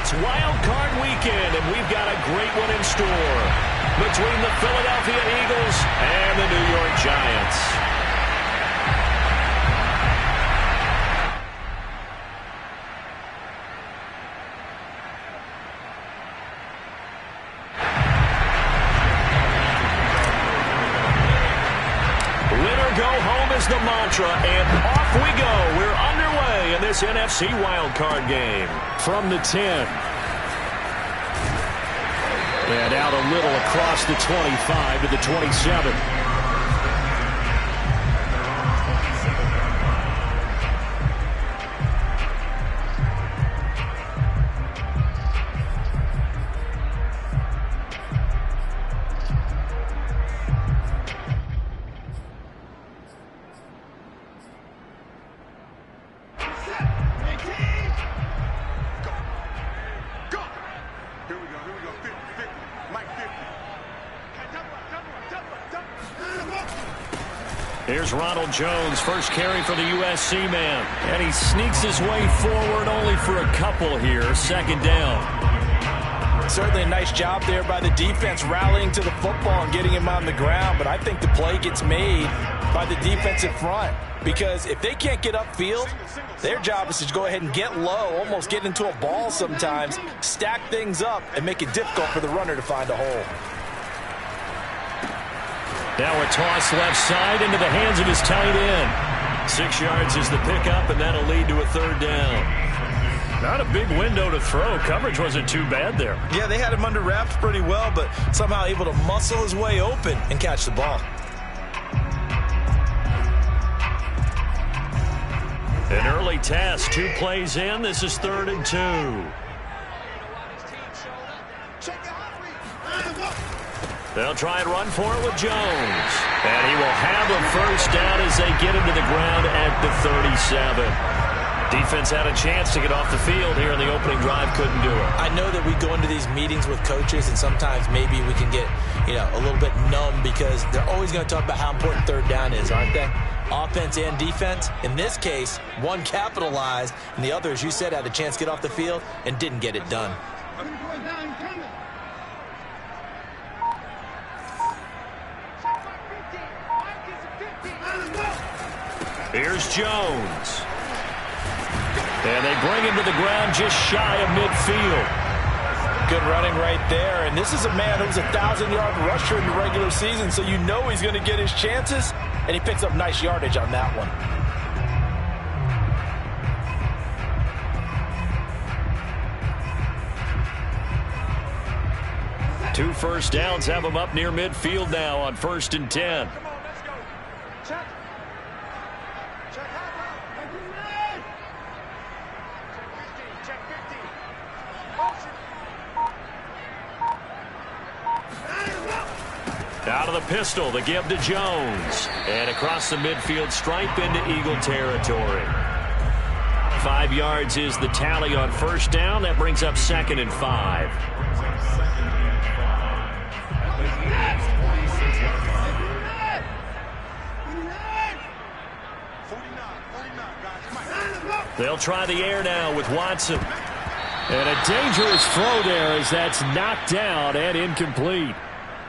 It's Wild Card Weekend, and we've got a great one in store between the Philadelphia Eagles and the New York Giants. Winner go home is the mantra, and off we go. We're underway in this NFC wildcard game. From the 10. And out a little across the 25 to the 27. Here's Ronald Jones, first carry for the USC man. And he sneaks his way forward only for a couple here. Second down. Certainly a nice job there by the defense rallying to the football and getting him on the ground. But I think the play gets made by the defensive front. Because if they can't get upfield, their job is to go ahead and get low, almost get into a ball sometimes, stack things up, and make it difficult for the runner to find a hole. Now a toss left side into the hands of his tight end. 6 yards is the pickup, and that'll lead to a third down. Not a big window to throw. Coverage wasn't too bad there. Yeah, they had him under wraps pretty well, but somehow able to muscle his way open and catch the ball. An early test, 2 plays in. This is 3rd and 2. They'll try and run for it with Jones. And he will have a first down as they get him to the ground at the 37. Defense had a chance to get off the field here in the opening drive, couldn't do it. I know that we go into these meetings with coaches, and sometimes maybe we can get, a little bit numb because they're always going to talk about how important third down is, aren't they? Offense and defense. In this case, one capitalized, and the other, as you said, had a chance to get off the field and didn't get it done. Here's Jones. And they bring him to the ground just shy of midfield. Good running right there. And this is a man who's a 1,000-yard rusher in the regular season, so you know he's going to get his chances, and he picks up nice yardage on that one. Two first downs have him up near midfield now on 1st and 10. Out of the pistol, the give to Jones. And across the midfield stripe into Eagle territory. 5 yards is the tally on first down. That brings up 2nd and 5. They'll try the air now with Watson. And a dangerous throw there as that's knocked down and incomplete.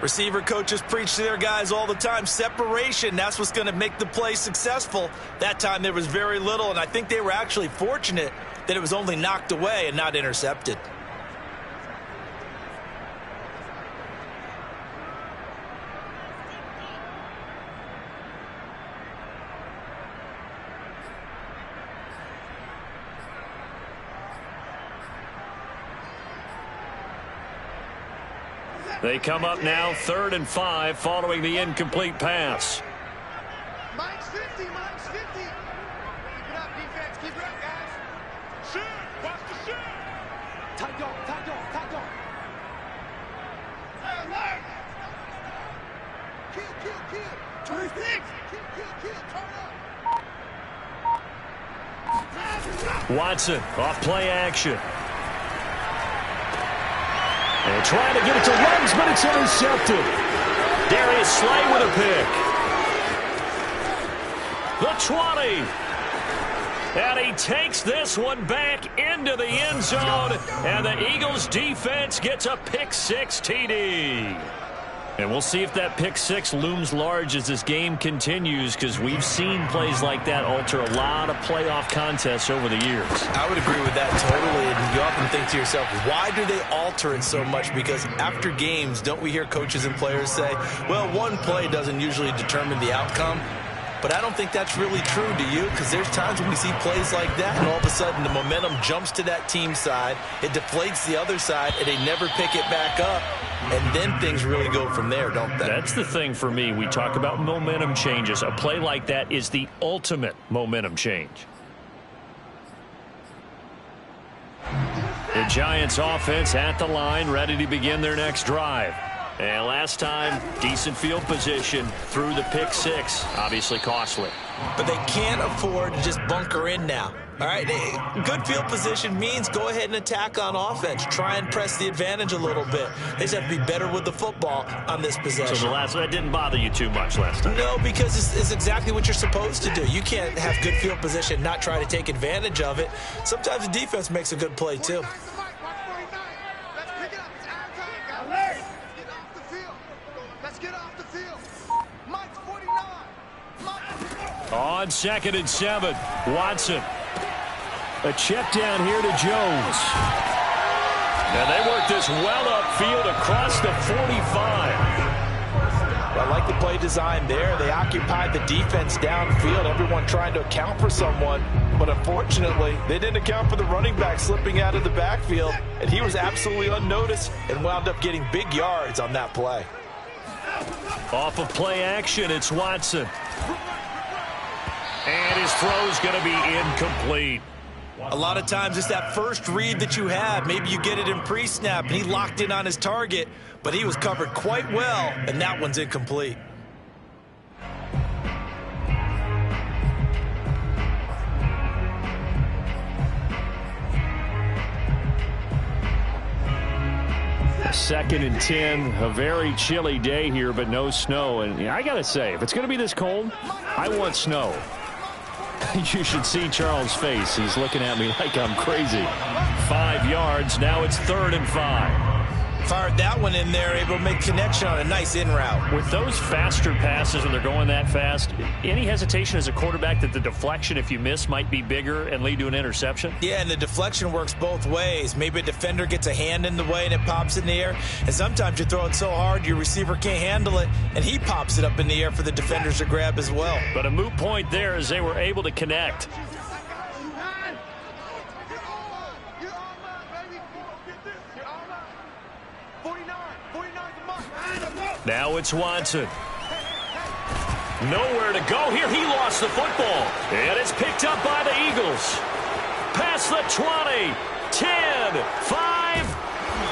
Receiver coaches preach to their guys all the time. Separation, that's what's going to make the play successful. That time there was very little, and I think they were actually fortunate that it was only knocked away and not intercepted. They come up now 3rd and 5 following the incomplete pass. Mike's 50, Mike's 50. Keep it up, defense. Keep it up, guys. Shoot. Watch the shoot. Tight dog, tight dog, tight dog. Hey, alert. Kill. 26. Kill. Turn up. Watson off play action. And trying to get it to Ruggs, but it's intercepted. Darius Slay with a pick. The 20. And he takes this one back into the end zone. And the Eagles defense gets a pick-6 TD. And we'll see if that pick-6 looms large as this game continues, because we've seen plays like that alter a lot of playoff contests over the years. I would agree with that totally. And you often think to yourself, why do they alter it so much? Because after games, don't we hear coaches and players say, well, one play doesn't usually determine the outcome? But I don't think that's really true, do you? Because there's times when we see plays like that, and all of a sudden the momentum jumps to that team side, it deflates the other side, and they never pick it back up. And then things really go from there, don't they? That's the thing for me. We talk about momentum changes. A play like that is the ultimate momentum change. The Giants offense at the line, ready to begin their next drive. And last time, decent field position through the pick-6, obviously costly. But they can't afford to just bunker in now. All right, good field position means go ahead and attack on offense. Try and press the advantage a little bit. They just have to be better with the football on this possession. So that didn't bother you too much last time? No, because it's exactly what you're supposed to do. You can't have good field position, not try to take advantage of it. Sometimes the defense makes a good play, too. On 2nd and 7, Watson. A check down here to Jones. And they work this well upfield across the 45. I like the play design there. They occupied the defense downfield, everyone trying to account for someone. But unfortunately, they didn't account for the running back slipping out of the backfield. And he was absolutely unnoticed and wound up getting big yards on that play. Off of play action, it's Watson. And his throw's going to be incomplete. A lot of times it's that first read that you have. Maybe you get it in pre-snap, and he locked in on his target, but he was covered quite well, and that one's incomplete. Second and 10, a very chilly day here, but no snow. And I got to say, if it's going to be this cold, I want snow. You should see Charles' face. He's looking at me like I'm crazy. 5 yards. Now it's 3rd and 5. Fired that one in there, able to make connection on a nice in route. With those faster passes when they're going that fast, any hesitation as a quarterback that the deflection, if you miss, might be bigger and lead to an interception? Yeah, and the deflection works both ways. Maybe a defender gets a hand in the way and it pops in the air. And sometimes you throw it so hard your receiver can't handle it, and he pops it up in the air for the defenders to grab as well. But a moot point there as they were able to connect. Now it's Watson. Nowhere to go here. He lost the football. And it's picked up by the Eagles. Past the 20, 10, 5.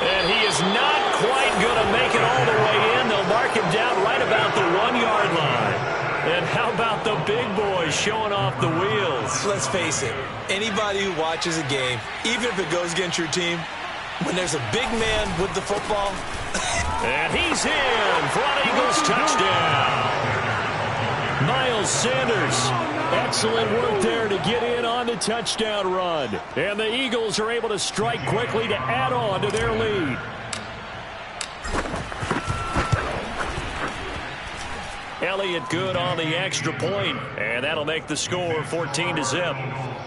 And he is not quite going to make it all the way in. They'll mark him down right about the 1-yard line. And how about the big boys showing off the wheels? Let's face it, anybody who watches a game, even if it goes against your team, when there's a big man with the football. And he's in for an Eagles touchdown. Miles Sanders, excellent work there to get in on the touchdown run. And the Eagles are able to strike quickly to add on to their lead. Elliott good on the extra point, and that'll make the score 14-0.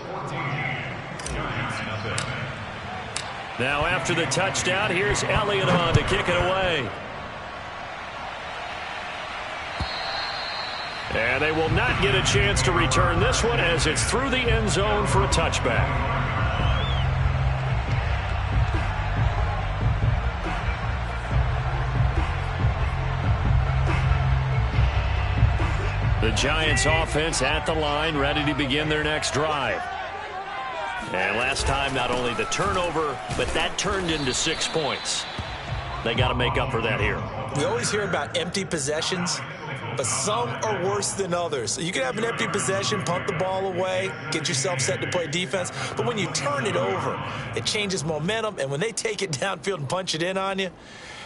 Now after the touchdown, here's Elliott on to kick it away. And they will not get a chance to return this one as it's through the end zone for a touchback. The Giants offense at the line, ready to begin their next drive. And last time, not only the turnover, but that turned into 6 points. They got to make up for that here. We always hear about empty possessions, but some are worse than others. So you can have an empty possession, punt the ball away, get yourself set to play defense. But when you turn it over, it changes momentum. And when they take it downfield and punch it in on you,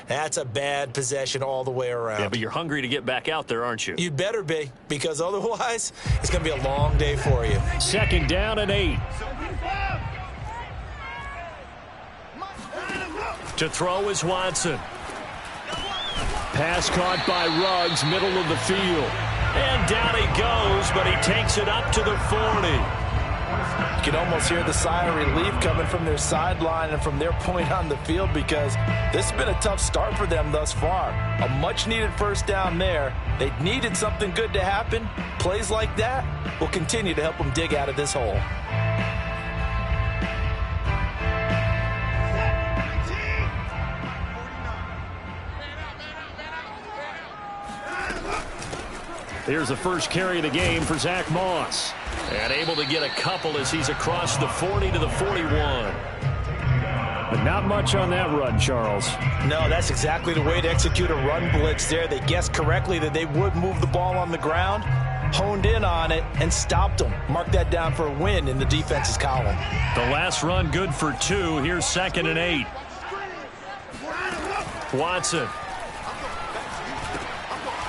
That's a bad possession all the way around. Yeah, but you're hungry to get back out there, aren't you? You'd better be, because otherwise it's going to be a long day for you. 2nd down and 8. To throw is Watson. Pass caught by Ruggs, middle of the field. And down he goes, but he takes it up to the 40. You can almost hear the sigh of relief coming from their sideline and from their point on the field, because this has been a tough start for them thus far. A much-needed first down there. They needed something good to happen. Plays like that will continue to help them dig out of this hole. Here's the first carry of the game for Zach Moss. And able to get a couple as he's across the 40 to the 41. But not much on that run, Charles. No, that's exactly the way to execute a run blitz there. They guessed correctly that they would move the ball on the ground, honed in on it, and stopped them. Mark that down for a win in the defense's column. The last run good for 2. Here's 2nd and 8. Watson.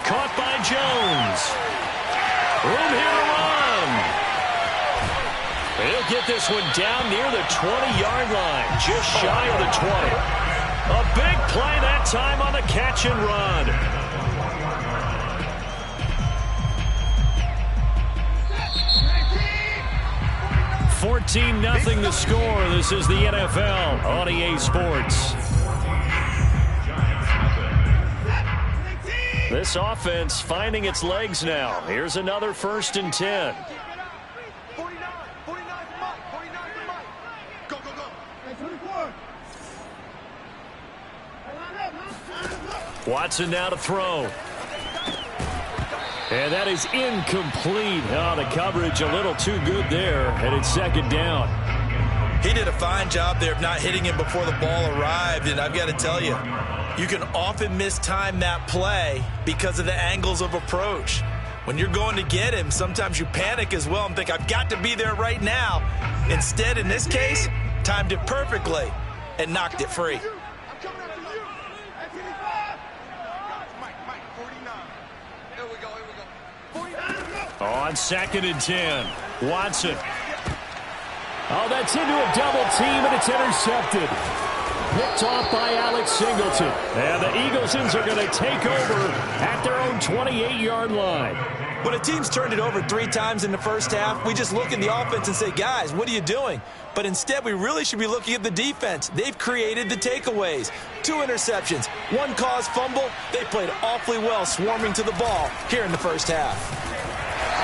Caught by Jones. Room here to run. He'll get this one down near the 20-yard line, just shy of the 20. A big play that time on the catch and run. $14-0 the score. This is the NFL on EA Sports. This offense finding its legs now. Here's another 1st and 10. 49 for Mike. Go. Watson now to throw. And that is incomplete. Oh, the coverage a little too good there, and it's 2nd down. He did a fine job there of not hitting him before the ball arrived, and I've got to tell you, you can often mistime that play because of the angles of approach. When you're going to get him, sometimes you panic as well and think, I've got to be there right now. Instead, in this case, timed it perfectly and knocked it free. I'm coming after you. That's 85. Mike, 49. Here we go. 49. On 2nd and 10, Watson. Oh, that's into a double team, and it's intercepted. Picked off by Alex Singleton. And the Eaglesons are going to take over at their own 28-yard line. When a team's turned it over 3 times in the first half, we just look at the offense and say, guys, what are you doing? But instead, we really should be looking at the defense. They've created the takeaways. 2 interceptions, 1 caused fumble. They played awfully well swarming to the ball here in the first half.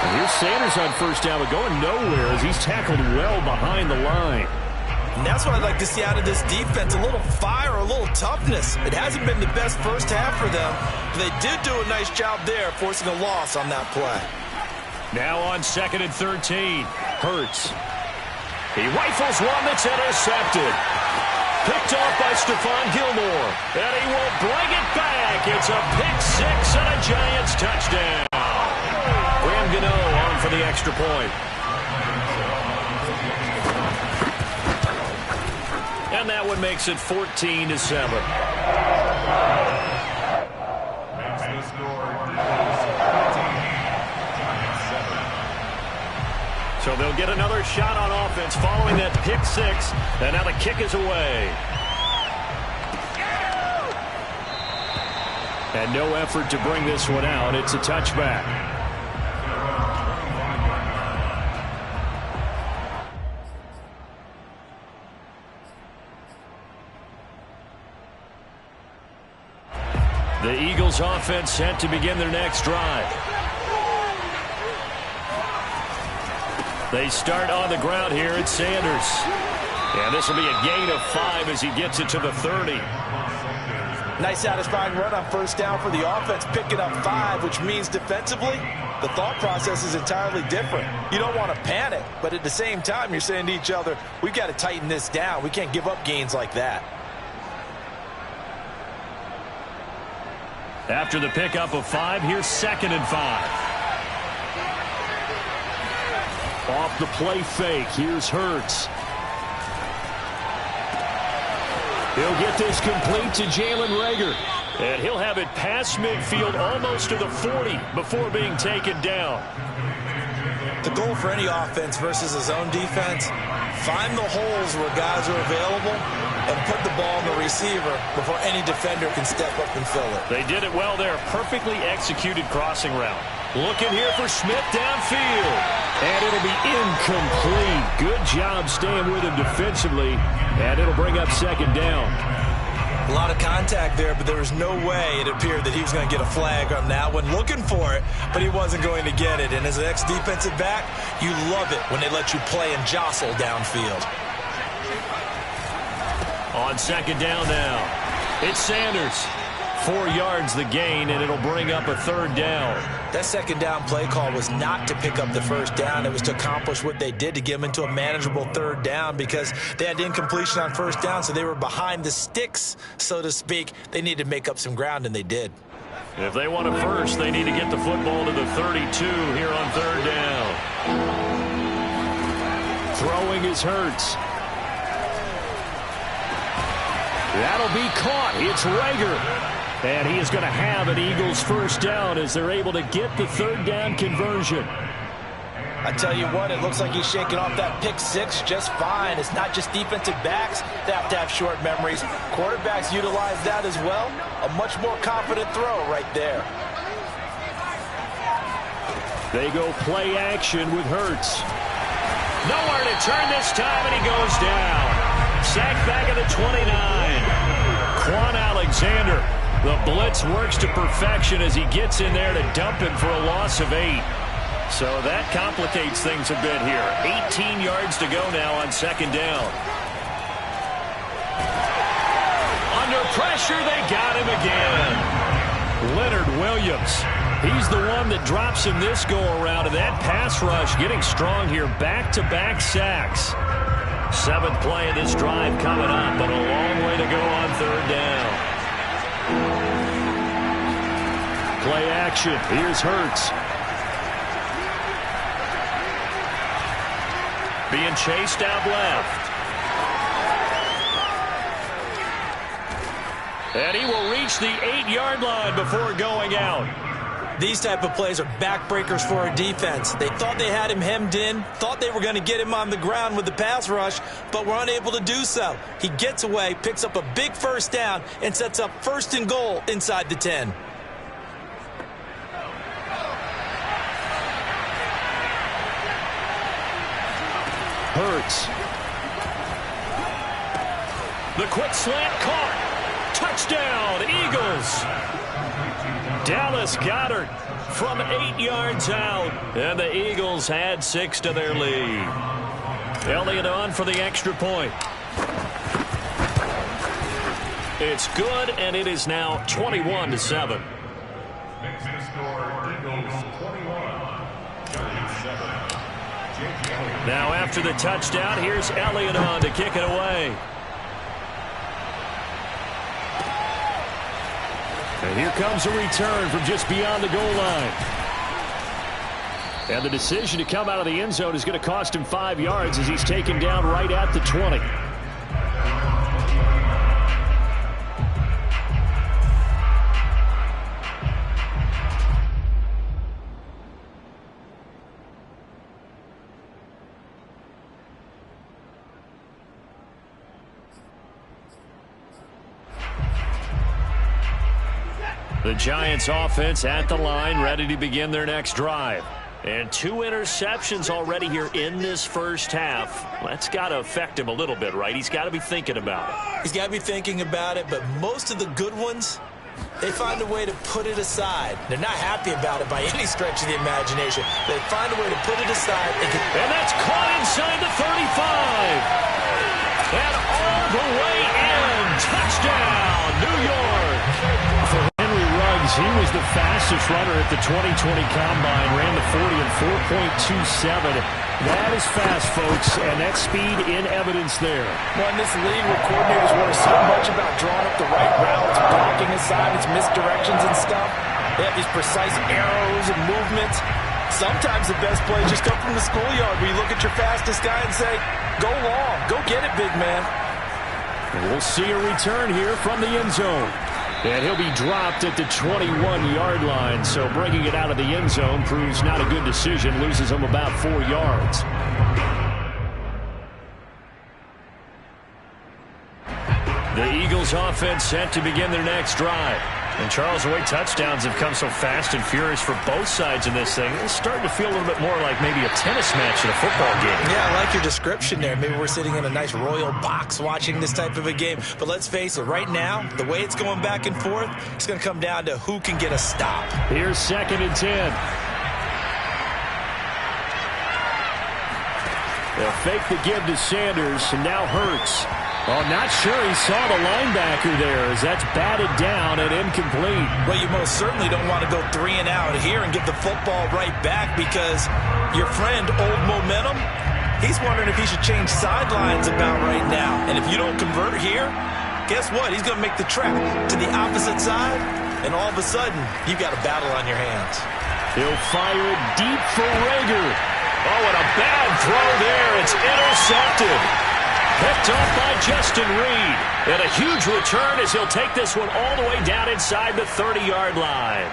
And here's Sanders on 1st down, but going nowhere as he's tackled well behind the line. And that's what I'd like to see out of this defense, a little fire, a little toughness. It hasn't been the best first half for them, but they did do a nice job there forcing a loss on that play. Now on 2nd and 13, Hurts. He rifles one that's intercepted. Picked off by Stephon Gilmore, and he will bring it back. It's a pick 6 and a Giants touchdown. Graham Gano on for the extra point. And that one makes it 14-7. So they'll get another shot on offense following that pick 6. And now the kick is away. And no effort to bring this one out. It's a touchback. The Eagles offense set to begin their next drive. They start on the ground here at Sanders. And this will be a gain of 5 as he gets it to the 30. Nice satisfying run on 1st down for the offense, picking up 5, which means defensively, the thought process is entirely different. You don't want to panic, but at the same time, you're saying to each other, we've got to tighten this down. We can't give up gains like that. After the pickup of 5, here's 2nd and 5. Off the play fake, here's Hurts. He'll get this complete to Jalen Reagor. And he'll have it past midfield almost to the 40 before being taken down. The goal for any offense versus his own defense, find the holes where guys are available and put the ball in the receiver before any defender can step up and fill it. They did it well there. Perfectly executed crossing route. Looking here for Smith downfield. And it'll be incomplete. Good job staying with him defensively. And it'll bring up second down. A lot of contact there, but there was no way it appeared that he was going to get a flag on that one. Looking for it, but he wasn't going to get it. And as an ex-defensive back, you love it when they let you play and jostle downfield. On second down now, it's Sanders. 4 yards the gain, and it'll bring up a third down. That second down play call was not to pick up the first down. It was to accomplish what they did, to get them into a manageable third down, because they had incompletion on first down, so they were behind the sticks, so to speak. They needed to make up some ground, and they did. If they want it first, they need to get the football to the 32 here on third down. Throwing is Hurts. That'll be caught. It's Reagor. And he is going to have an Eagles first down as they're able to get the third down conversion. I tell you what, it looks like he's shaking off that pick six just fine. It's not just defensive backs that have to have short memories. Quarterbacks utilize that as well. A much more confident throw right there. They go play action with Hurts. Nowhere to turn this time, and he goes down. Sacked back at the 29. Quan Alexander. The blitz works to perfection as he gets in there to dump him for a loss of 8. So that complicates things a bit here. 18 yards to go now on second down. Under pressure, they got him again. Leonard Williams. He's the one that drops him this go-around, and that pass rush getting strong here. Back-to-back sacks. 7th play of this drive coming up, but a long way to go on third down. Play action. Here's Hurts. Being chased out left. And he will reach the 8-yard line before going out. These type of plays are backbreakers for a defense. They thought they had him hemmed in, thought they were going to get him on the ground with the pass rush, but were unable to do so. He gets away, picks up a big first down, and sets up 1st and goal inside the 10. Hurts. The quick slant caught. Touchdown, Eagles. Dallas Goedert from 8 yards out. And the Eagles add 6 to their lead. Elliott on for the extra point. It's good, and it is now 21-7. Now after the touchdown, here's Elliott on to kick it away. And here comes a return from just beyond the goal line. And the decision to come out of the end zone is going to cost him 5 yards as he's taken down right at the 20. The Giants offense at the line, ready to begin their next drive. And 2 interceptions already here in this first half. That's got to affect him a little bit, right? He's got to be thinking about it. He's got to be thinking about it, but most of the good ones, they find a way to put it aside. They're not happy about it by any stretch of the imagination. They find a way to put it aside. And that's caught inside the 35. And all the way in. Touchdown, New York. For Henry Ruggs, he was the fastest runner at the 2020 Combine. Ran the 40 in 4.27. That is fast, folks, and that speed in evidence there. Well, in this league where coordinators worry so much about drawing up the right routes, blocking assignments, misdirections and stuff, they have these precise arrows and movements. Sometimes the best plays just come from the schoolyard where you look at your fastest guy and say, go long, go get it, big man. And we'll see a return here from the end zone. And he'll be dropped at the 21-yard line. So bringing it out of the end zone proves not a good decision. Loses him about 4 yards. The Eagles offense set to begin their next drive. And Charles, the way touchdowns have come so fast and furious for both sides in this thing, it's starting to feel a little bit more like maybe a tennis match in a football game. Yeah, I like your description there. Maybe we're sitting in a nice royal box watching this type of a game. But let's face it, right now, the way it's going back and forth, it's going to come down to who can get a stop. Here's 2nd and 10. They'll fake the give to Sanders, and now Hurts. Oh, not sure he saw the linebacker there as that's batted down and incomplete. Well, you most certainly don't want to go 3 and out here and get the football right back because your friend, Old Momentum, he's wondering if he should change sidelines about right now. And if you don't convert here, guess what? He's going to make the trek to the opposite side, and all of a sudden, you've got a battle on your hands. He'll fire it deep for Rager. Oh, and a bad throw there. It's intercepted. Picked off by Justin Reed. And a huge return as he'll take this one all the way down inside the 30-yard line.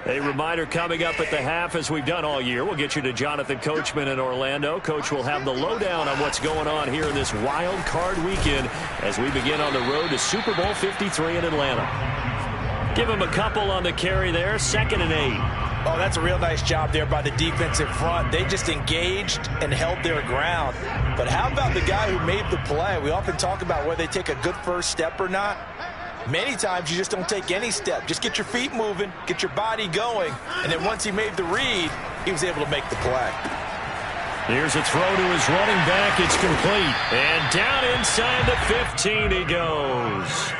A reminder coming up at the half, as we've done all year. We'll get you to Jonathan Coachman in Orlando. Coach will have the lowdown on what's going on here in this wild card weekend as we begin on the road to Super Bowl 53 in Atlanta. Give him a couple on the carry there. 2nd and 8. Oh, that's a real nice job there by the defensive front. They just engaged and held their ground. But how about the guy who made the play? We often talk about whether they take a good first step or not. Many times you just don't take any step. Just get your feet moving, get your body going, and then once he made the read, he was able to make the play. Here's a throw to his running back. It's complete. And down inside the 15 he goes.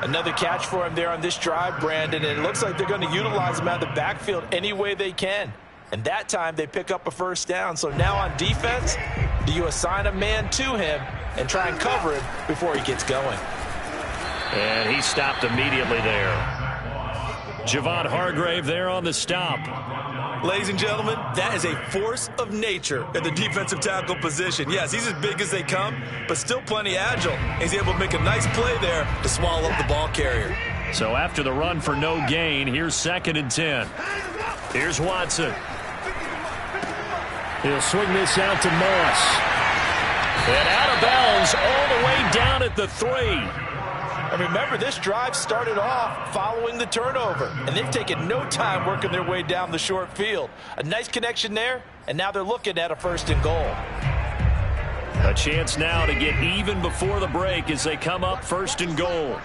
Another catch for him there on this drive, Brandon, and it looks like they're going to utilize him out of the backfield any way they can. And that time they pick up a first down. So now on defense, do you assign a man to him and try and cover him before he gets going? And he stopped immediately there. Javon Hargrave there on the stop. Ladies and gentlemen, that is a force of nature at the defensive tackle position. Yes, he's as big as they come, but still plenty agile. He's able to make a nice play there to swallow up the ball carrier. So after the run for no gain, here's 2nd and 10. Here's Watson. He'll swing this out to Moss. And out of bounds all the way down at the 3. And remember, this drive started off following the turnover, and they've taken no time working their way down the short field. A nice connection there, and now they're looking at a 1st and goal. A chance now to get even before the break as they come up 1st and goal.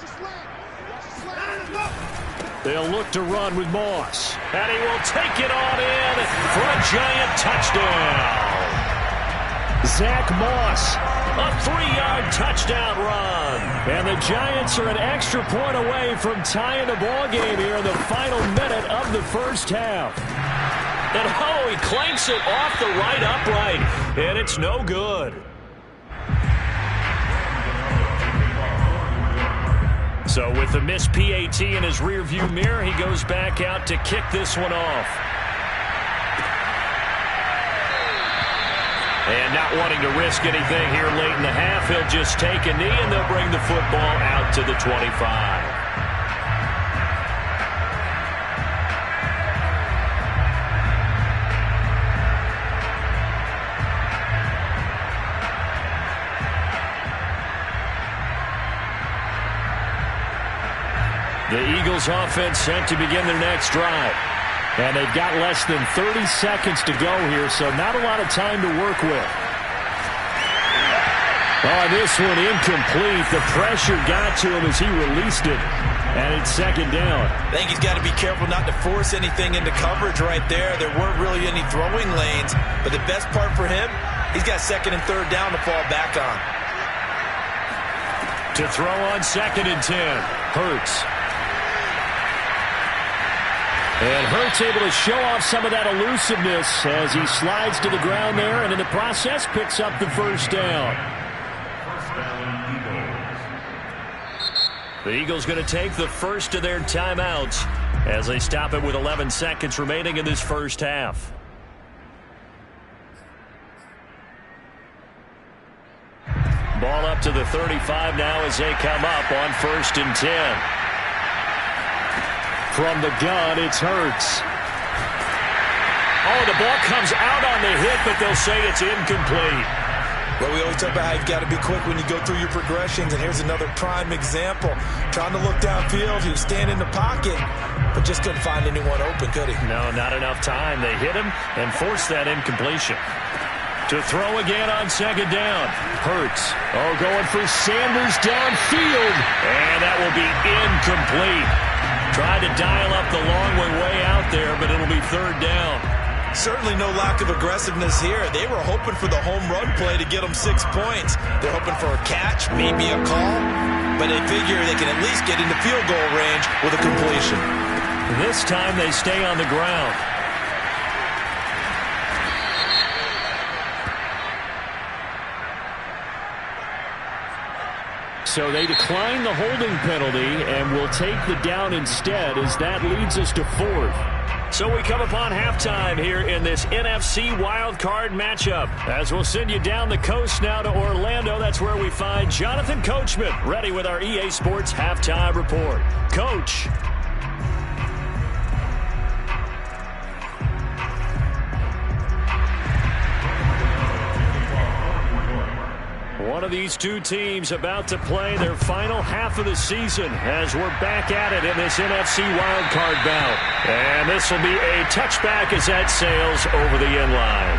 They'll look to run with Moss, and he will take it on in for a giant touchdown. Zach Moss, a 3-yard touchdown run. And the Giants are an extra point away from tying the ball game here in the final minute of the first half. And oh, he clanks it off the right upright, and it's no good. So with the missed PAT in his rearview mirror, he goes back out to kick this one off. And not wanting to risk anything here late in the half, he'll just take a knee, and they'll bring the football out to the 25. The Eagles offense set to begin their next drive. And they've got less than 30 seconds to go here, so not a lot of time to work with. Oh, this one incomplete. The pressure got to him as he released it. And it's 2nd down. I think he's got to be careful not to force anything into coverage right there. There weren't really any throwing lanes. But the best part for him, he's got 2nd and 3rd down to fall back on. To throw on 2nd and 10. Hurts. And Hurts able to show off some of that elusiveness as he slides to the ground there, and in the process picks up the 1st down. The Eagles going to take the first of their timeouts as they stop it with 11 seconds remaining in this first half. Ball up to the 35 now as they come up on 1st and 10. From the gun, it's Hurts. Oh, the ball comes out on the hit, but they'll say it's incomplete. Well, we always talk about how you've got to be quick when you go through your progressions, and here's another prime example. Trying to look downfield, he was standing in the pocket, but just couldn't find anyone open, could he? No, not enough time. They hit him and forced that incompletion. To throw again on 2nd down. Hurts. Oh, going for Sanders downfield. And that will be incomplete. Tried to dial up the long way out there, but it'll be 3rd down. Certainly no lack of aggressiveness here. They were hoping for the home run play to get them 6 points. They're hoping for a catch, maybe a call, but they figure they can at least get into field goal range with a completion. This time they stay on the ground. So they decline the holding penalty and will take the down instead, as that leads us to 4th. So we come upon halftime here in this NFC wildcard matchup. As we'll send you down the coast now to Orlando. That's where we find Jonathan Coachman ready with our EA Sports halftime report. Coach. One of these two teams about to play their final half of the season as we're back at it in this NFC wildcard bout. And this will be a touchback as that sails over the end line.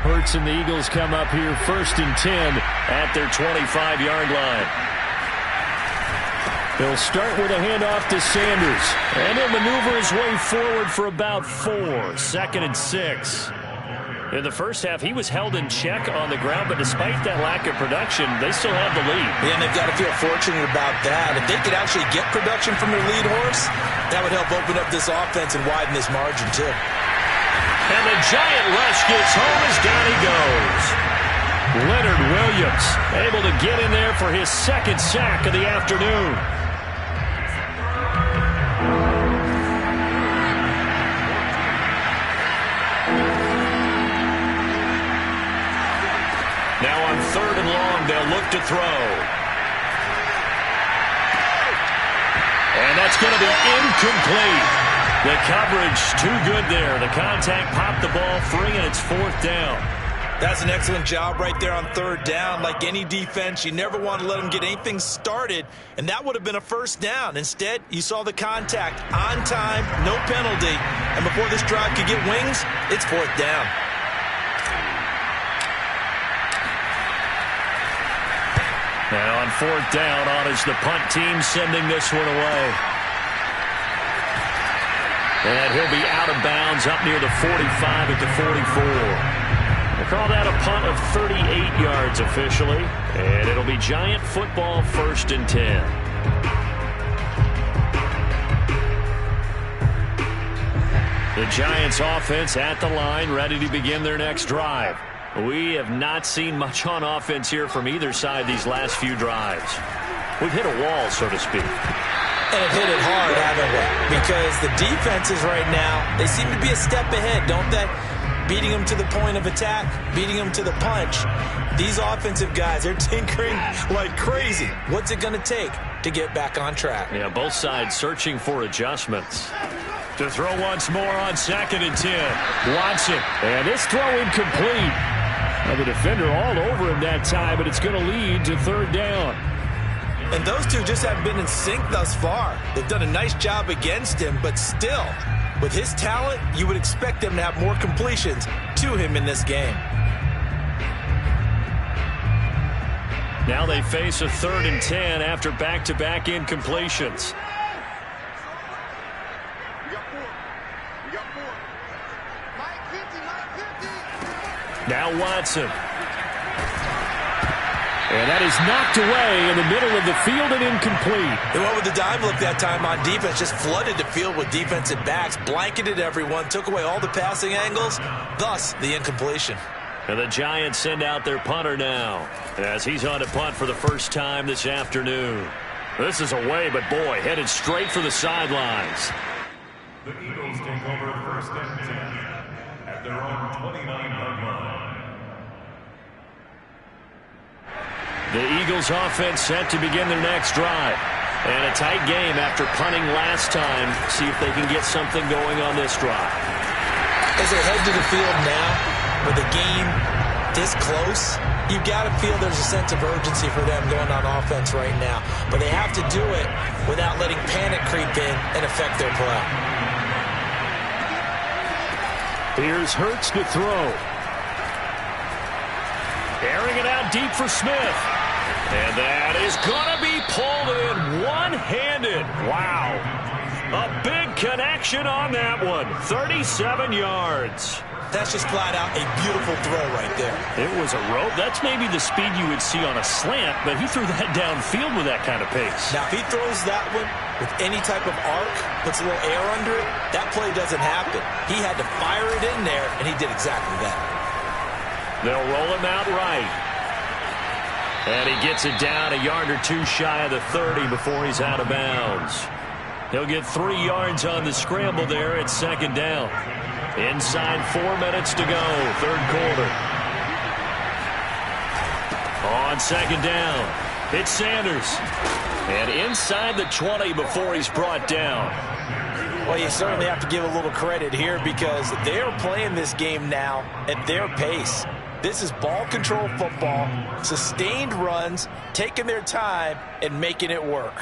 Hurts and the Eagles come up here 1st and 10 at their 25-yard line. He'll start with a handoff to Sanders, and he'll maneuver his way forward for about 4. 2nd and 6. In the first half, he was held in check on the ground, but despite that lack of production, they still have the lead. Yeah, and they've got to feel fortunate about that. If they could actually get production from their lead horse, that would help open up this offense and widen this margin, too. And the giant rush gets home as down he goes. Leonard Williams able to get in there for his 2nd sack of the afternoon. Now on 3rd and long, they'll look to throw. And that's going to be incomplete. The coverage too good there. The contact popped the ball free, and it's 4th down. That's an excellent job right there on 3rd down. Like any defense, you never want to let them get anything started, and that would have been a 1st down. Instead, you saw the contact on time, no penalty, and before this drive could get wings, it's 4th down. Now on 4th down, on is the punt team sending this one away. And he'll be out of bounds up near the 45 at the 44. We'll call that a punt of 38 yards officially. And it'll be Giant football 1st and 10. The Giants offense at the line, ready to begin their next drive. We have not seen much on offense here from either side these last few drives. We've hit a wall, so to speak. And have hit it hard, haven't we? Because the defenses right now, they seem to be a step ahead, don't they? Beating them to the point of attack, beating them to the punch. These offensive guys, they're tinkering like crazy. What's it going to take to get back on track? Yeah, both sides searching for adjustments. To throw once more on 2nd and 10. Watson, and this throw incomplete. Now the defender all over him that time, but it's going to lead to 3rd down. And those two just haven't been in sync thus far. They've done a nice job against him, but still, with his talent, you would expect them to have more completions to him in this game. Now they face a 3rd and 10 after back-to-back incompletions. Now Watson. And that is knocked away in the middle of the field and incomplete. They went with the dime look that time on defense, just flooded the field with defensive backs, blanketed everyone, took away all the passing angles, thus the incompletion. And the Giants send out their punter now as he's on to punt for the first time this afternoon. This is away, but boy, headed straight for the sidelines. The Eagles take over first and 10 at their own 29-yard line. The Eagles offense set to begin their next drive. And a tight game after punting last time. See if they can get something going on this drive. As they head to the field now, with the game this close, you've got to feel there's a sense of urgency for them going on offense right now. But they have to do it without letting panic creep in and affect their play. Here's Hurts to throw. Airing it out deep for Smith. And that is going to be pulled in one-handed. Wow. A big connection on that one. 37 yards. That's just flat out a beautiful throw right there. It was a rope. That's maybe the speed you would see on a slant, but he threw that downfield with that kind of pace. Now, if he throws that one with any type of arc, puts a little air under it, that play doesn't happen. He had to fire it in there, and he did exactly that. They'll roll him out right. And he gets it down a yard or two shy of the 30 before he's out of bounds. He'll get 3 yards on the scramble there at second down. Inside 4 minutes to go, third quarter. On second down, it's Sanders. And inside the 20 before he's brought down. Well, you certainly have to give a little credit here because they're playing this game now at their pace. This is ball control football, sustained runs, taking their time, and making it work.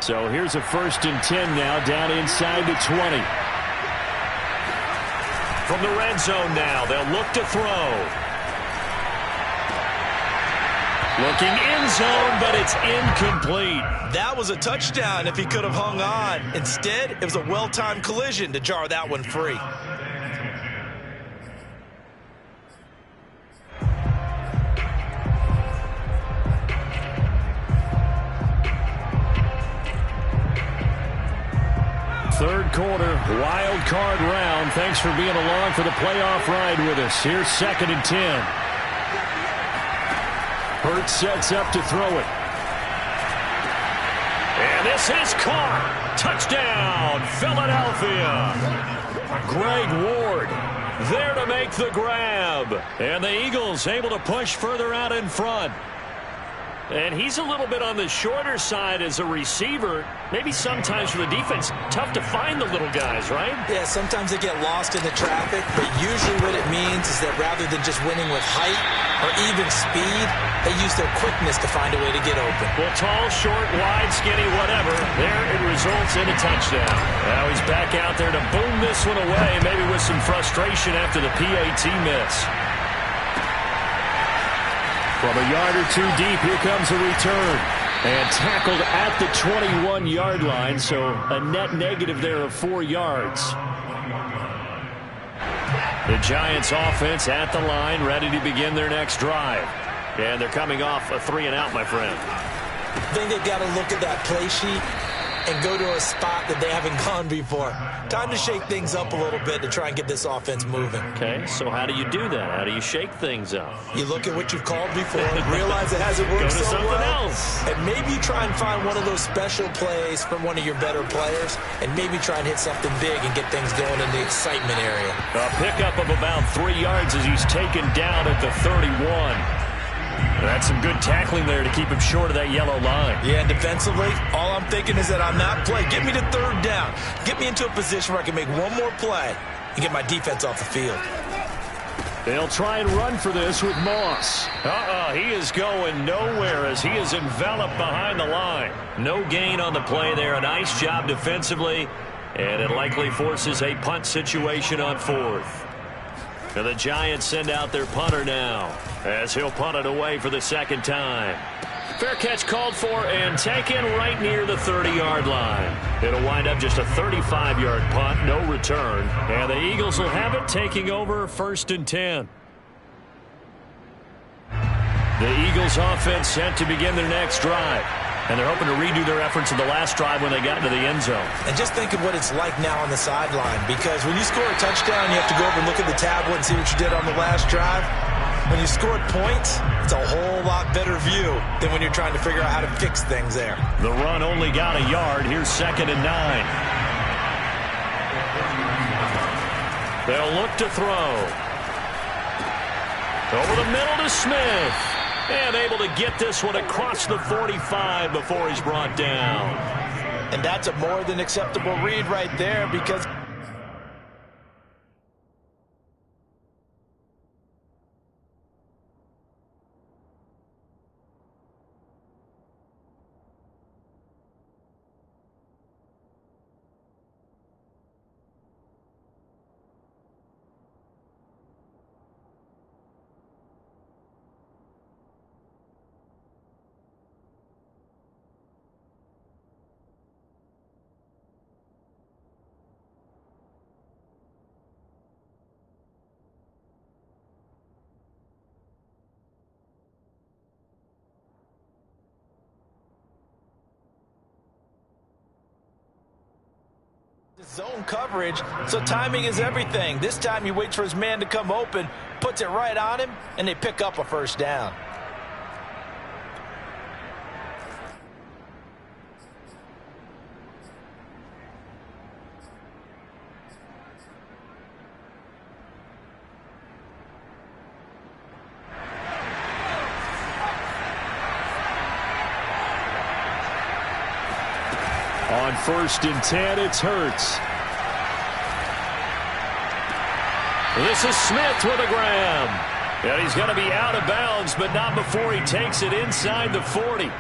So here's a 1st and 10 now, down inside the 20. From the red zone now, they'll look to throw. Looking end zone, but it's incomplete. That was a touchdown if he could have hung on. Instead, it was a well-timed collision to jar that one free. Third quarter, wild card round. Thanks for being along for the playoff ride with us. Here's 2nd and 10. Hurts sets up to throw it. And this is caught. Touchdown, Philadelphia. Greg Ward there to make the grab. And the Eagles able to push further out in front. And he's a little bit on the shorter side as a receiver. Maybe sometimes for the defense, tough to find the little guys, right? Yeah, sometimes they get lost in the traffic, but usually what it means is that rather than just winning with height or even speed, they use their quickness to find a way to get open. Well, tall, short, wide, skinny, whatever, there it results in a touchdown. Now he's back out there to boom this one away, maybe with some frustration after the PAT miss. From a yard or two deep, here comes a return. And tackled at the 21-yard line, so a net negative there of 4 yards. The Giants offense at the line, ready to begin their next drive. And they're coming off a 3-and-out, my friend. I think they've got to look at that play sheet and go to a spot that they haven't gone before. Time to shake things up a little bit to try and get this offense moving. Okay, so how do you do that? How do you shake things up? You look at what you've called before, realize it hasn't worked so well, and maybe you try and find one of those special plays from one of your better players, and maybe try and hit something big and get things going in the excitement area. A pickup of about 3 yards as he's taken down at the 31. That's some good tackling there to keep him short of that yellow line. Yeah, and defensively, all I'm thinking is that on that play, get me to 3rd down. Get me into a position where I can make one more play and get my defense off the field. They'll try and run for this with Moss. He is going nowhere as he is enveloped behind the line. No gain on the play there. A nice job defensively, and it likely forces a punt situation on 4th. And the Giants send out their punter now as he'll punt it away for the 2nd time. Fair catch called for and taken right near the 30-yard line. It'll wind up just a 35-yard punt, no return. And the Eagles will have it, taking over 1st and 10. The Eagles offense set to begin their next drive. And they're hoping to redo their efforts in the last drive when they got into the end zone. And just think of what it's like now on the sideline, because when you score a touchdown, you have to go over and look at the tablet and see what you did on the last drive. When you scored points, it's a whole lot better view than when you're trying to figure out how to fix things there. The run only got a yard. Here's 2nd and 9. They'll look to throw. Over the middle to Smith. And able to get this one across the 45 before he's brought down. And that's a more than acceptable read right there, because zone coverage, so timing is everything. This time he waits for his man to come open, puts it right on him, and they pick up a first down. On 1st and 10, it's Hurts. This is Smith with a grab. And he's going to be out of bounds, but not before he takes it inside the 40.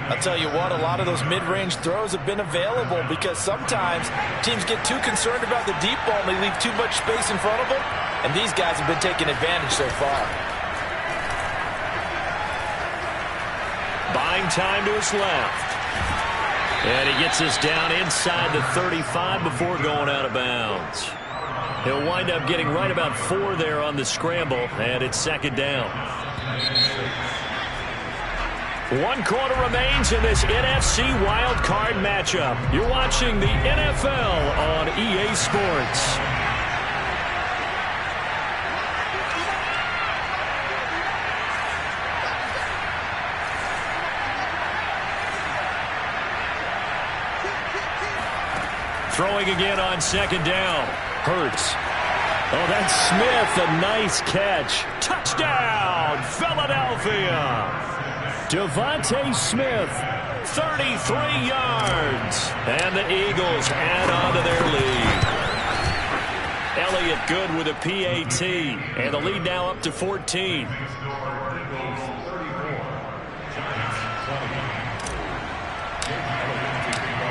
I'll tell you what, a lot of those mid-range throws have been available, because sometimes teams get too concerned about the deep ball and they leave too much space in front of them, and these guys have been taking advantage so far. Buying time to his left. And he gets us down inside the 35 before going out of bounds. He'll wind up getting right about 4 there on the scramble, and it's 2nd down. 1 quarter remains in this NFC Wild Card matchup. You're watching the NFL on EA Sports. Throwing again on 2nd down. Hurts. Oh, that's Smith. A nice catch. Touchdown, Philadelphia. Devontae Smith, 33 yards. And the Eagles add on to their lead. Elliott good with a PAT. And the lead now up to 14.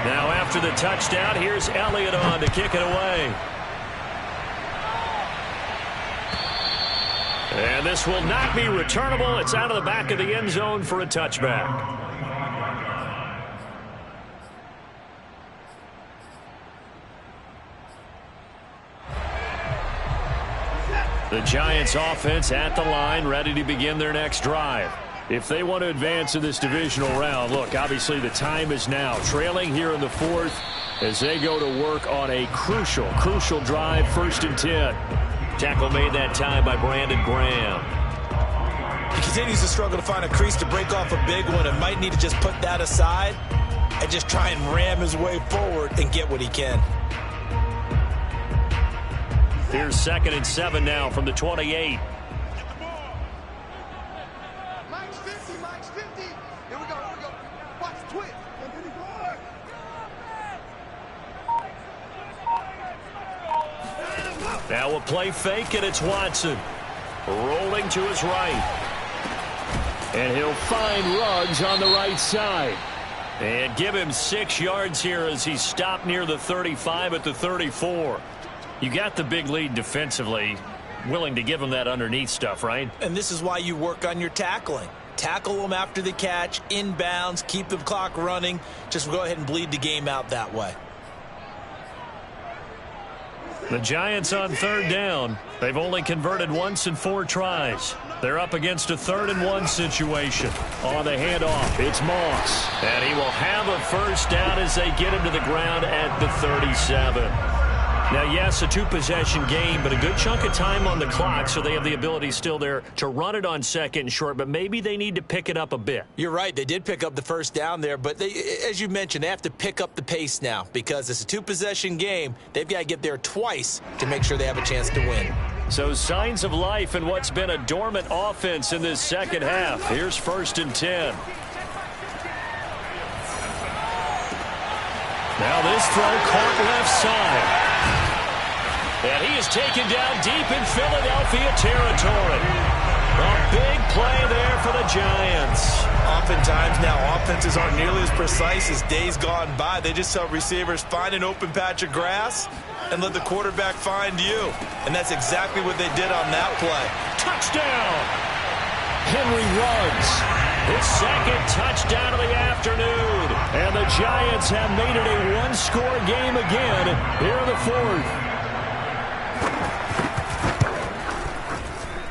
Now after the touchdown, here's Elliott on to kick it away. And this will not be returnable. It's out of the back of the end zone for a touchback. The Giants offense at the line, ready to begin their next drive. If they want to advance in this divisional round, look, obviously the time is now. Trailing here in the 4th as they go to work on a crucial drive, 1st and 10. Tackle made that time by Brandon Graham. He continues to struggle to find a crease to break off a big one, and might need to just put that aside and just try and ram his way forward and get what he can. Here's 2nd and 7 now from the 28. Mike's 50, Mike's 50. Here we go, here we go. Watch the twist. Now a play fake, and it's Watson. Rolling to his right. And he'll find Ruggs on the right side. And give him 6 yards here as he's stopped near the 35 at the 34. You got the big lead defensively. Willing to give him that underneath stuff, right? And this is why you work on your tackling. Tackle them after the catch, inbounds, keep the clock running. Just go ahead and bleed the game out that way. The Giants on 3rd down. They've only converted once in 4 tries. They're up against a 3rd-and-1 situation. On the handoff, it's Moss. And he will have a first down as they get him to the ground at the 37. Now, yes, a 2-possession game, but a good chunk of time on the clock, so they have the ability still there to run it on 2nd and short, but maybe they need to pick it up a bit. You're right. They did pick up the first down there, but as you mentioned, they have to pick up the pace now because it's a 2-possession game. They've got to get there twice to make sure they have a chance to win. So signs of life in what's been a dormant offense in this second half. Here's 1st and 10. Now this throw caught left side. And he is taken down deep in Philadelphia territory. A big play there for the Giants. Oftentimes now, offenses aren't nearly as precise as days gone by. They just help receivers find an open patch of grass and let the quarterback find you. And that's exactly what they did on that play. Touchdown! Henry runs. His 2nd touchdown of the afternoon. And the Giants have made it a 1-score game again here in the 4th.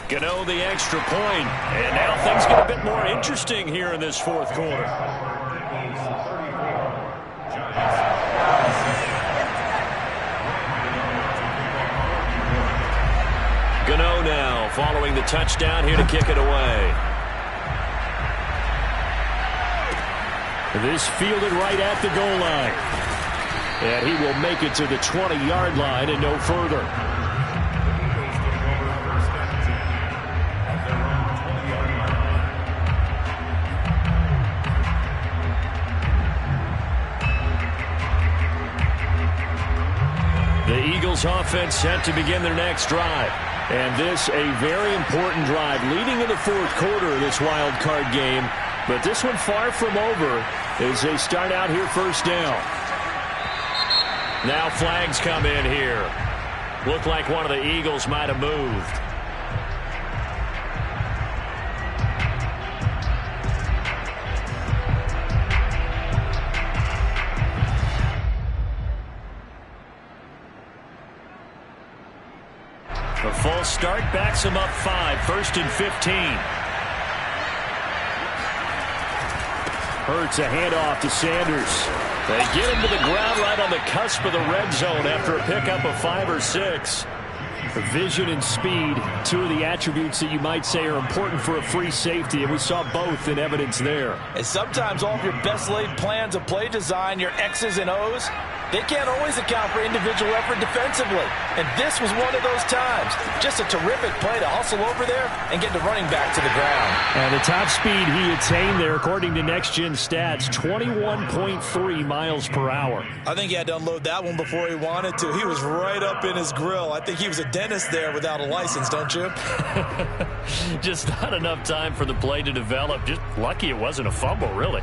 Gano the extra point. And now things get a bit more interesting here in this 4th quarter. Gano now following the touchdown here to kick it away. This fielded right at the goal line. And he will make it to the 20-yard line and no further. The Eagles offense set to begin their next drive. And this a very important drive leading in the 4th quarter of this wild card game. But this one far from over as they start out here 1st down. Now flags come in here. Looked like one of the Eagles might have moved. A false start backs him up 5, 1st and 15. Hurts a handoff to Sanders. They get him to the ground right on the cusp of the red zone after a pickup of 5 or 6. Vision and speed, 2 of the attributes that you might say are important for a free safety, and we saw both in evidence there. And sometimes all of your best laid plans of play design, your X's and O's, they can't always account for individual effort defensively. And this was one of those times. Just a terrific play to hustle over there and get the running back to the ground. And the top speed he attained there, according to Next Gen Stats, 21.3 miles per hour. I think he had to unload that one before he wanted to. He was right up in his grill. I think he was a dentist there without a license, don't you? Just not enough time for the play to develop. Just lucky it wasn't a fumble, really.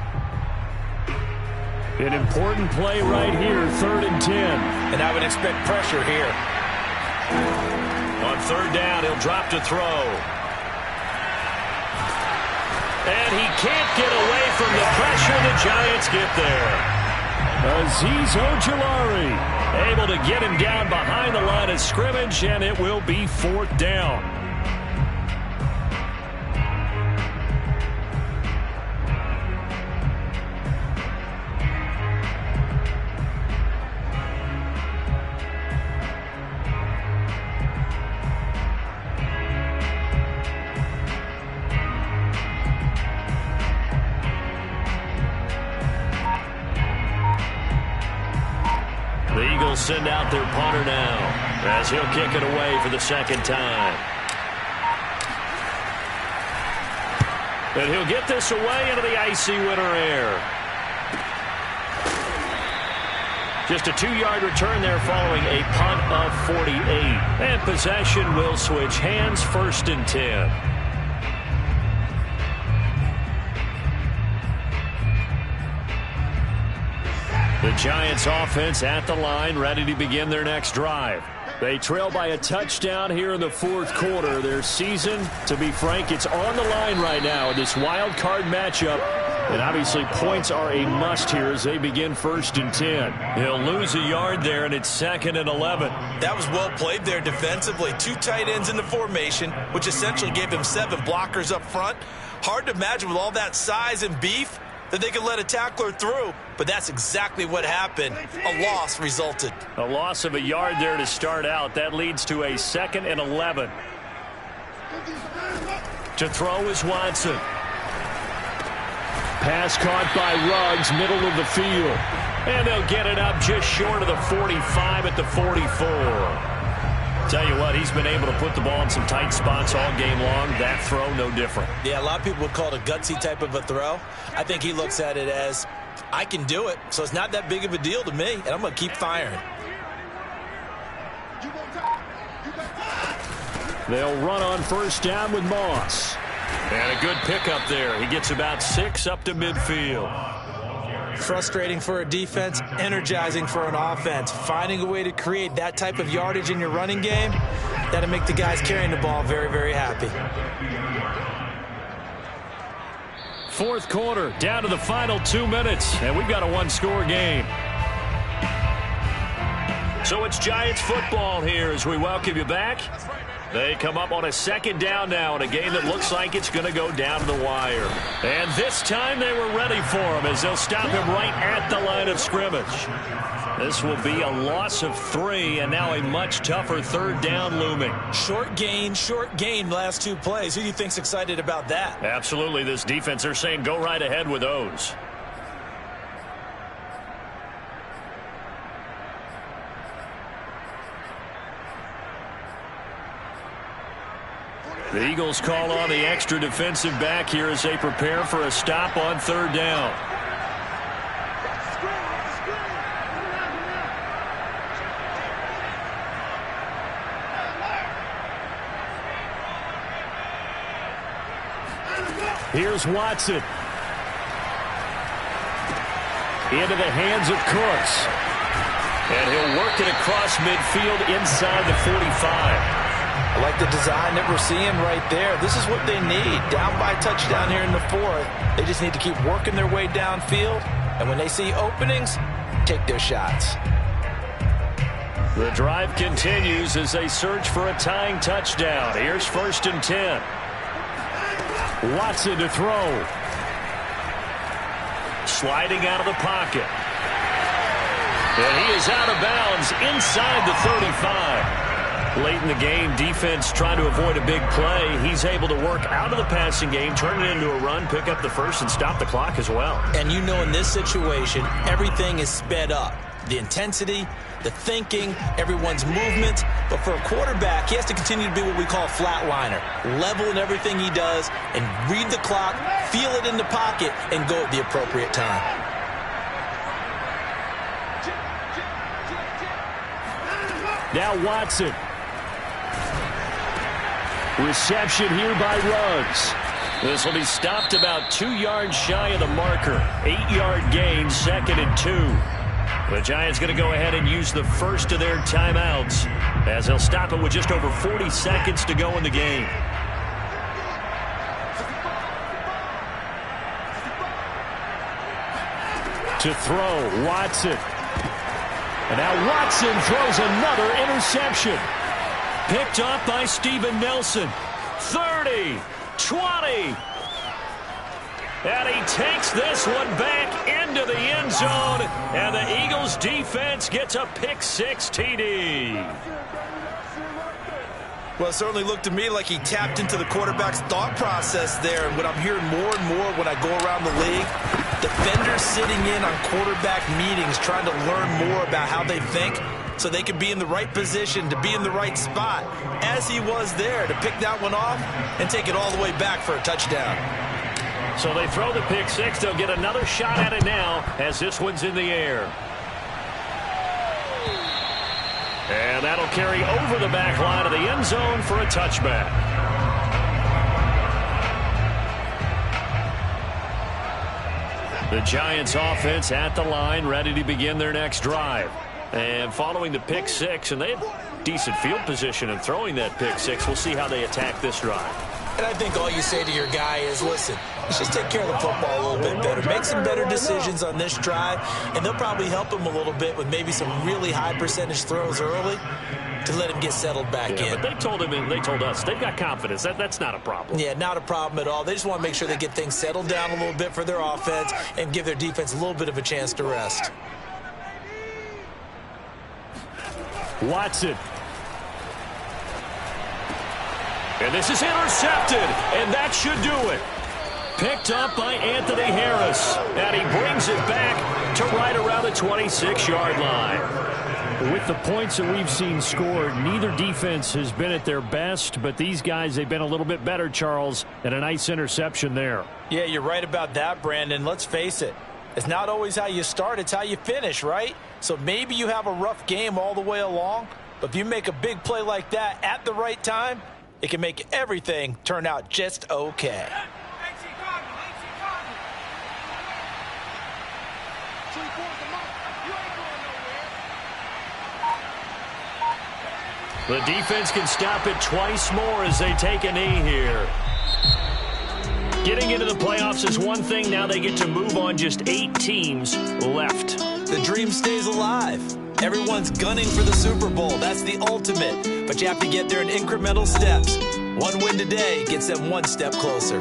An important play right here, 3rd and 10. And I would expect pressure here. On 3rd down, he'll drop to throw. And he can't get away from the pressure. The Giants get there. Azeez Ojulari able to get him down behind the line of scrimmage, and it will be 4th down. The Eagles send out their punter now as he'll kick it away for the 2nd time. And he'll get this away into the icy winter air. Just a 2-yard return there following a punt of 48. And possession will switch hands, 1st and 10. The Giants offense at the line, ready to begin their next drive. They trail by a touchdown here in the 4th quarter. Their season, to be frank, it's on the line right now in this wild card matchup And obviously points are a must here as they begin 1st and 10. He'll lose a yard there, and it's 2nd and 11. That was well played there defensively. 2 tight ends in the formation, which essentially gave him 7 blockers up front. Hard to imagine with all that size and beef that they could let a tackler through, but that's exactly what happened. A loss resulted. A loss of a yard there to start out. That leads to a 2nd and 11. To throw is Watson. Pass caught by Ruggs, middle of the field. And they'll get it up just short of the 45 at the 44. Tell you what, he's been able to put the ball in some tight spots all game long. That throw, no different. Yeah, a lot of people would call it a gutsy type of a throw. I think he looks at it as, I can do it, so it's not that big of a deal to me, and I'm going to keep firing. They'll run on 1st down with Moss. And a good pickup there. He gets about 6 up to midfield. Frustrating for a defense, energizing for an offense. Finding a way to create that type of yardage in your running game, that'll make the guys carrying the ball very, very happy. 4th quarter, down to the final 2 minutes, and we've got a 1-score game. So it's Giants football here as we welcome you back. They come up on a 2nd down now in a game that looks like it's going to go down to the wire. And this time they were ready for him as they'll stop him right at the line of scrimmage. This will be a loss of 3 and now a much tougher 3rd down looming. Short gain last 2 plays. Who do you think's excited about that? Absolutely. This defense, they're saying go right ahead with those. The Eagles call on the extra defensive back here as they prepare for a stop on 3rd down. Here's Watson. Into the hands of Cooks. And he'll work it across midfield inside the 45. I like the design that we're seeing right there. This is what they need. Down by a touchdown here in the 4th. They just need to keep working their way downfield. And when they see openings, take their shots. The drive continues as they search for a tying touchdown. Here's 1st and 10. Watson to throw. Sliding out of the pocket. And he is out of bounds inside the 35. Late in the game, defense trying to avoid a big play. He's able to work out of the passing game, turn it into a run, pick up the 1st, and stop the clock as well. And you know in this situation, everything is sped up. The intensity, the thinking, everyone's movement. But for a quarterback, he has to continue to be what we call a flatliner. Level in everything he does and read the clock, feel it in the pocket, and go at the appropriate time. Now Watson. Reception here by Ruggs. This will be stopped about 2 yards shy of the marker. 8-yard gain, 2nd and 2. The Giants going to go ahead and use the first of their timeouts as they'll stop it with just over 40 seconds to go in the game. To throw, Watson. And now Watson throws another interception. Picked up by Steven Nelson. 30, 20. And he takes this one back into the end zone. And the Eagles defense gets a pick-6 TD. Well, it certainly looked to me like he tapped into the quarterback's thought process there. And what I'm hearing more and more when I go around the league, defenders sitting in on quarterback meetings trying to learn more about how they think so they can be in the right position, to be in the right spot, as he was there to pick that one off and take it all the way back for a touchdown. So they throw the pick-6. They'll get another shot at it now as this one's in the air. And that'll carry over the back line of the end zone for a touchback. The Giants offense at the line, ready to begin their next drive. And following the pick-6, and they have decent field position in throwing that pick-6. We'll see how they attack this drive. And I think all you say to your guy is, listen, let's just take care of the football a little bit better. Make some better decisions on this drive, and they'll probably help him a little bit with maybe some really high percentage throws early to let him get settled back in. But they told him and they told us they've got confidence. That's not a problem. Yeah, not a problem at all. They just want to make sure they get things settled down a little bit for their offense and give their defense a little bit of a chance to rest. Watson. And this is intercepted, and that should do it. Picked up by Anthony Harris, and he brings it back to right around the 26-yard line. With the points that we've seen scored, neither defense has been at their best, but these guys, they've been a little bit better, Charles, and a nice interception there. Yeah, you're right about that, Brandon. Let's face it. It's not always how you start, it's how you finish, right? So maybe you have a rough game all the way along, but if you make a big play like that at the right time, it can make everything turn out just okay. The defense can stop it twice more as they take a knee here. Getting into the playoffs is one thing. Now they get to move on. Just 8 teams left. The dream stays alive. Everyone's gunning for the Super Bowl. That's the ultimate. But you have to get there in incremental steps. One win today gets them one step closer.